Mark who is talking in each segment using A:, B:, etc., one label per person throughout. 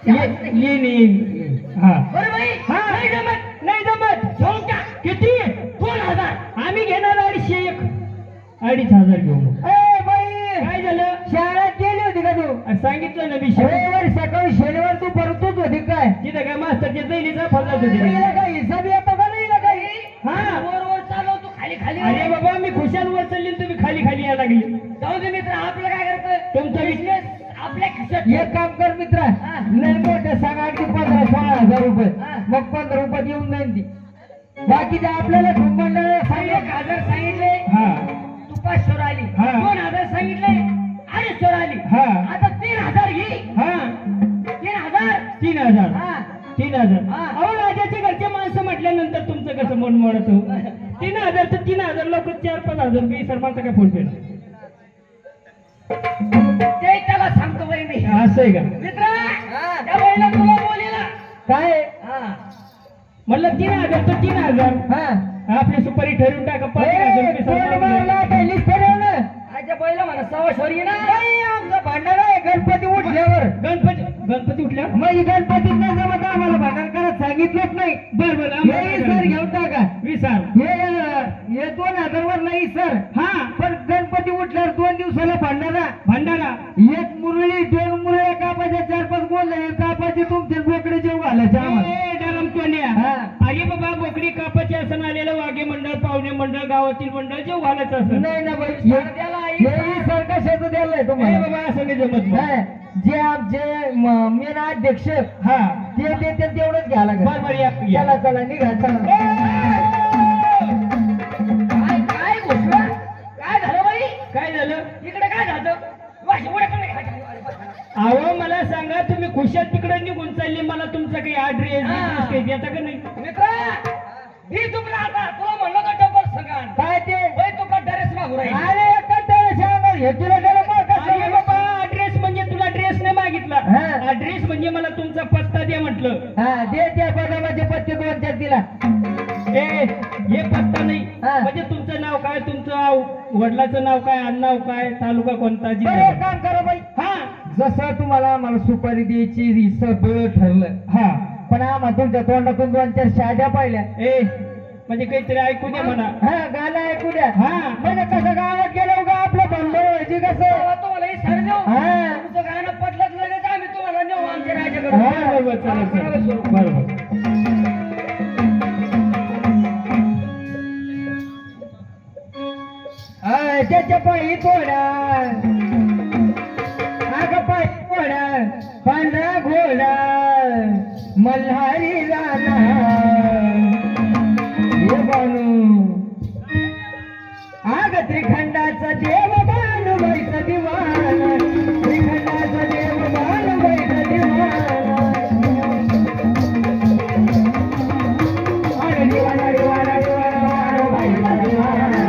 A: येईन हा
B: बरं बाई
A: हा.
B: नाही जमत
A: नाही जमत
B: घेऊन टाक
A: किती
B: 2000
A: आम्ही घेणार 2,500 घेऊ मग.
C: ए बाई
A: काय झालं
C: शाळेत गेली होती का तू
A: सांगितलं ना विषय
C: रविवारी सकाळी शनिवार तू परतूच होती काय
A: तिथं काय मास्तरच्या दैलीचा फरक होती
C: हिला काय हिसाब येतो का नाही हिला काही
A: हा
B: वर चालव तू खाली खाली
A: अरे बाबा मी खुशाल वर चालली आणि तुम्ही खाली खाली यायला लागली
B: जाऊ दे मित्र आपलं काय करतोय
A: तुमचा
B: बिझनेस आपल्या खिशात
C: एक काम कर मित्र
B: हा.
C: लय मोठं सांगा की 15-16 हजार रुपये
B: हा.
C: मग 15 रुपयात येऊन जाईल ती बाकीचे आपल्याला मंडळाला
B: सांग
C: सांग
B: 1000 सांगितले
A: हा
B: तू 500 आली
A: हा.
B: 2000 सांगितले 250 आली
A: हा.
B: आता 3000 घे
A: हा
B: 3000
A: 3,000
B: हा
A: 3,000
B: हा.
A: अहो राजाचे घरचे माणसं म्हटल्यानंतर तुमचं कसं मन मोडत 3,000 तर 3,000 लोक 4-5 हजार रुपये सरपंचा काय फोन पे
B: ते त्याला सांगतो बाई मी
A: असं आहे का
B: मित्र त्या बाईला तुला बोलेला
C: काय
B: हा
A: म्हणलं 3,000 तर 3,000
C: हा
A: आपली सुपारी ठरवून टाका 5,000 रुपये
C: कोण
A: सरपंच.
C: मारला काय लिस्ट ठरवलं
B: आजच्या बाईला म्हणा सवाशोरी ना
C: नाही आमचं भांडण आहे गणपती उठल्यावर
A: गणपती उठल्या
C: मग गणपतीत नाही जमत आम्हाला भांडण करत सांगितलंच नाही
A: बर बर
C: हे सर घेऊन टाका
A: विसार
C: हे 2,000 वर नाही सर
A: हा
C: पण गणपती उठल्यावर 2 दिवसाला भांडारा
A: भंडारा
C: एक मुरळी 2 मुरळ्या कापायच्या 4-5 गोल कापायचे तुमचे बोकडे जेव घालायचे आम्हाला
A: डरमतोन्या
C: हा.
A: अरे बाबा बोकडी कापाची असं आलेलं वाघे मंडळ पाहुणे मंडळ गावातील मंडळ जेव घालायचं असं
C: नाही ना बाई हे सर कशाचं द्यायला
A: ए
C: तुम्हाला
A: बाबा असं नाही जमत बा.
C: नाही, जे आमचे मेन अध्यक्ष
A: हा
C: ते देते तेवढंच घ्यायला
A: बर बर या या.
C: चला चला निघा चला
B: काय काय घोषणा काय झालं बाई
A: काय झालं
B: इकडे काय झालं वाशी उड्या पण नाही खायच्या.
A: अहो मला सांगा तुम्ही खुशाल तिकडे निघून चालली मला तुमचा काही ऍड्रेस
B: हा.
A: काही देता का नाही
B: मित्र ही तुला आता तुला म्हणलं का डबल सगळं
C: काय ते
B: बाई तू का ड्रेस मागू राहील
C: अरे एकच सांगा हे तुला गेलं मग
A: अरे
C: कसं
A: बाबा ऍड्रेस म्हणजे तुला ड्रेस नाही मागितला
C: हा.
A: ऍड्रेस म्हणजे मला तुमचा पत्ता द्या म्हटलं
C: हा दे त्या बदामाचे पत्ते 2-4 दिला
A: ए हे पत्ता नाही
C: हा.
A: म्हणजे तुमचं नाव काय तुमचं वडिलाचं नाव काय आडनाव काय तालुका कोणता
C: बरं
A: जिल्हा
C: एक काम करा बाई
A: हा
C: जसं तुम्हाला आम्हाला सुपारी द्यायची ही सगळं ठरलं
A: हा
C: पण आम्हाला तुमच्या तोंडातून 2-4 शाद्या पाहिल्या
A: ए म्हणजे काहीतरी ऐकू दे म्हणा
C: हा गाणं ऐकू द्या
A: हा.
C: म्हणजे कसं गावात गेलो का आपलं भांडण व्हायची कसं
B: तेव्हा तुम्हाला ही सर देऊ
C: हा.
B: तुमचं गाणं पटलं लगेच आम्ही तुम्हाला नेऊ आमच्या राजाकडे
A: हा, बरोबर चालेल चालेल. बरोबर
C: त्याच्या पायी तोडा आग पायी तोडा पांढरा घोडा मल्हारी राणा हे बानू आग त्रिखंडाचा देव बानुबाईचा दिवाना त्रिखंडाचा देव बानुबाईचा दिवाना अरे दिवाना दिवाना दिवाना बानुबाईचा दिवाना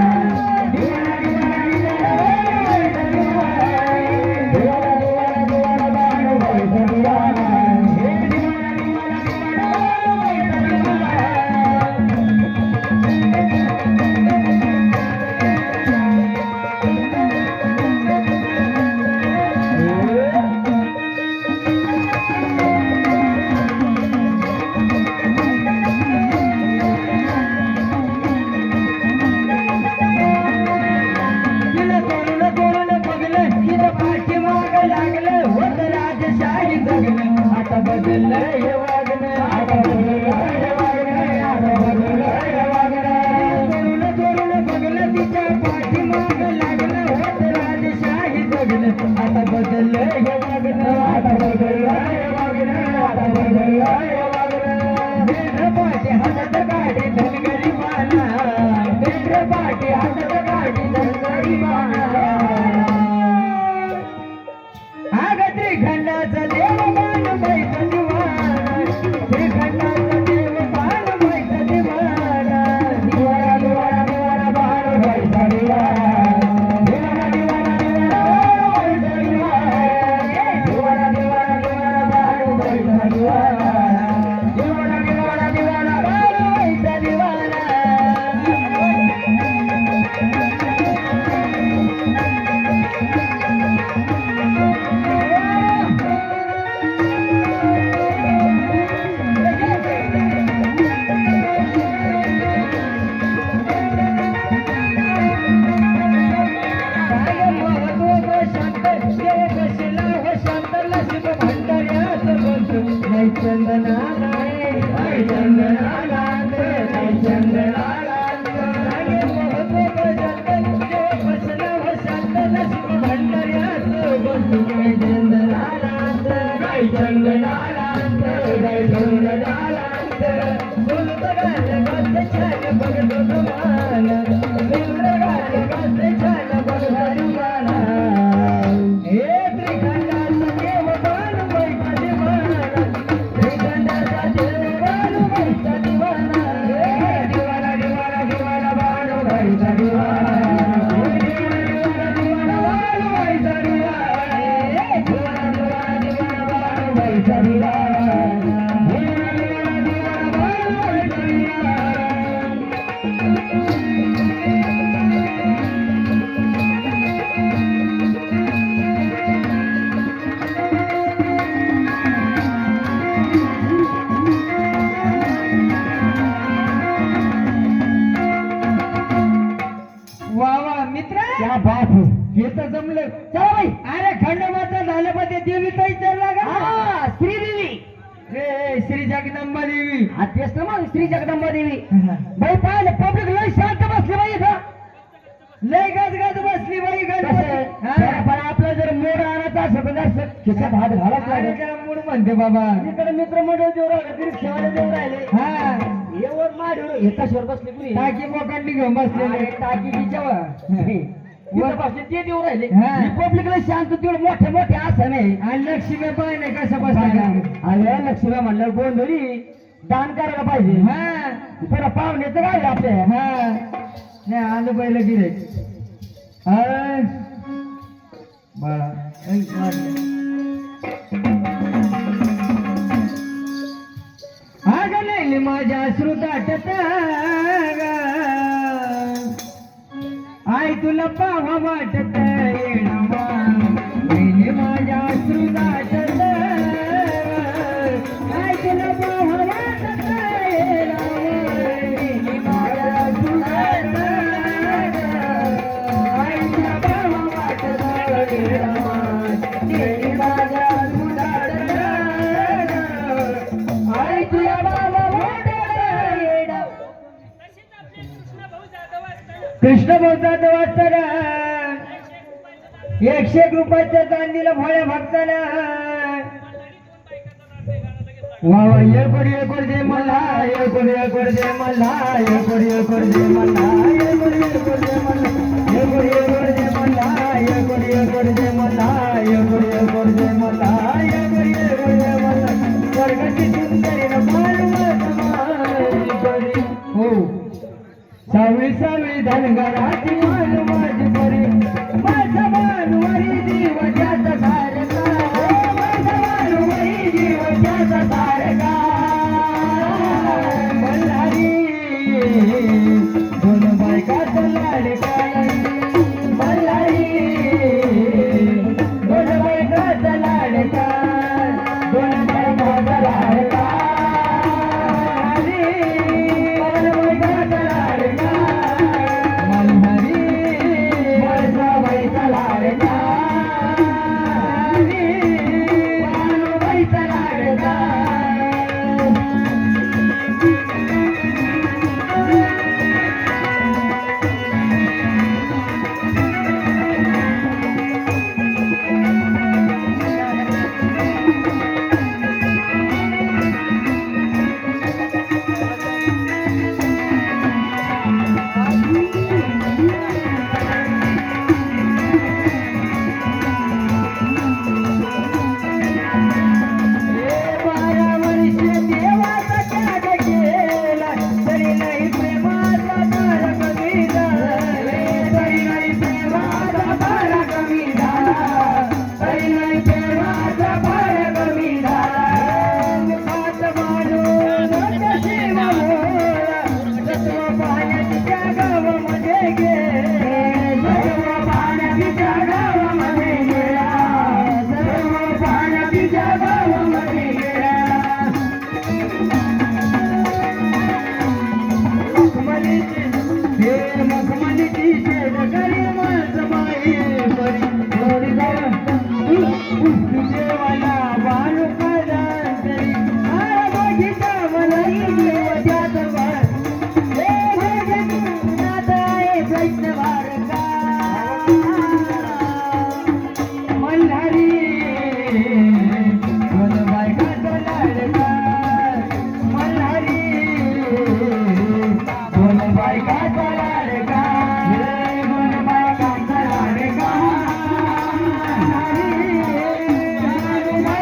C: आता बदललं हे वागणं आता बदललं हे वागणं आता बदललं हे वागणं मेंढर पाठी हातात गाडी धनगरी माना मेंढर पाठी हातात गाडी धनगरी माना आग त्रिखंडाचा देव बानुबाईचा दिवाना त्रिखंडाचा देव बानुबाईचा दिवाना दिवाना दिवाना दिवाना बानुबाईचा दिवाना संग झालांत गाय संग झालांत बोलत गाल गात छान बघतो तुमान बोलत गाल गात छान बघतो तुमान हे त्रिखंडाचा देव बाळूबाईचा दिवाना त्रिखंडाचा देव बाळूबाईचा दिवाना दिवाना दिवाना दिवाना बाळूबाईचा दिवाना
A: वा वा मित्र
C: क्या बात है हे तर जमलं चला बाई
A: अरे खंडोबाचं झालं पण ते देवीचा विचारला का
C: हा श्रीदेवी
A: रे श्री जगदंबा देवी
C: हा तेच ना मग श्री जगदंबा देवी बाई पाहिलं पब्लिक लय शांत बसले बाई इथं
A: लय गजगज बसली बाई
C: कसं?
A: हा.
C: पण आपलं जर मोड आणायचं असेल तर असं खिशात हात घालाच
A: अरे
C: लागेल
A: त्याला मूड म्हणते बाबा
C: इकडे मित्रमंडळ देऊ राहिले रिक्षावाले देऊ राहिले
A: हा
C: एवढ माडून एकाशवर बसले पुरी
A: टाकी मोकांडी घेऊन बसलेले
C: अरे टाकी बिचावा इथं बसले ते देऊ राहिले
A: हा.
C: पब्लिकला शांत तेवढं मोठे मोठे असं नाही
A: आणि लक्ष्मी पाय नाही कसं बसला
C: अरे लक्ष्मी म्हणलं गोंधळी दान करायला पाहिजे
A: हा
C: बरं पाहुण्याचं काय आपल्या
A: हा नाही आलं पहिलं गिरे बाळा अगं नाही माझ्या श्रुताटत आई तुला पाहा वाटत येणावा नेली माझ्या श्रुताटत आई तुला पाहा वाटत येणावा नेली माझ्या श्रुताटत आई तुला पाहा वाटत येणावा नेली माझ्या श्रुताटत आई तुला बाबा वाटत येणावा कृष्ण बोलतात वाचताना 101 रुपयाच्या चांदीला भोळ्या भक्ताना वा वा येळकोड दे मला येळकोड दे मला येळकोड दे मला येळकोड दे मला येळकोड दे मला येळकोड दे मला येळकोड दे मला येळकोड दे मला स्वर्गाची सुंदरी न मालूम हो सावळी सावळी धनगराची मालू माझी परी माझा मानवरी जीव ज्याचा तारका माझा मानवरी जीव ज्याचा तारका मल्हारी दोन बायकाचा लाडका मल्हारी दोन बायकाचा लाडका दोन बायकाचा लाडका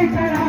A: इशारा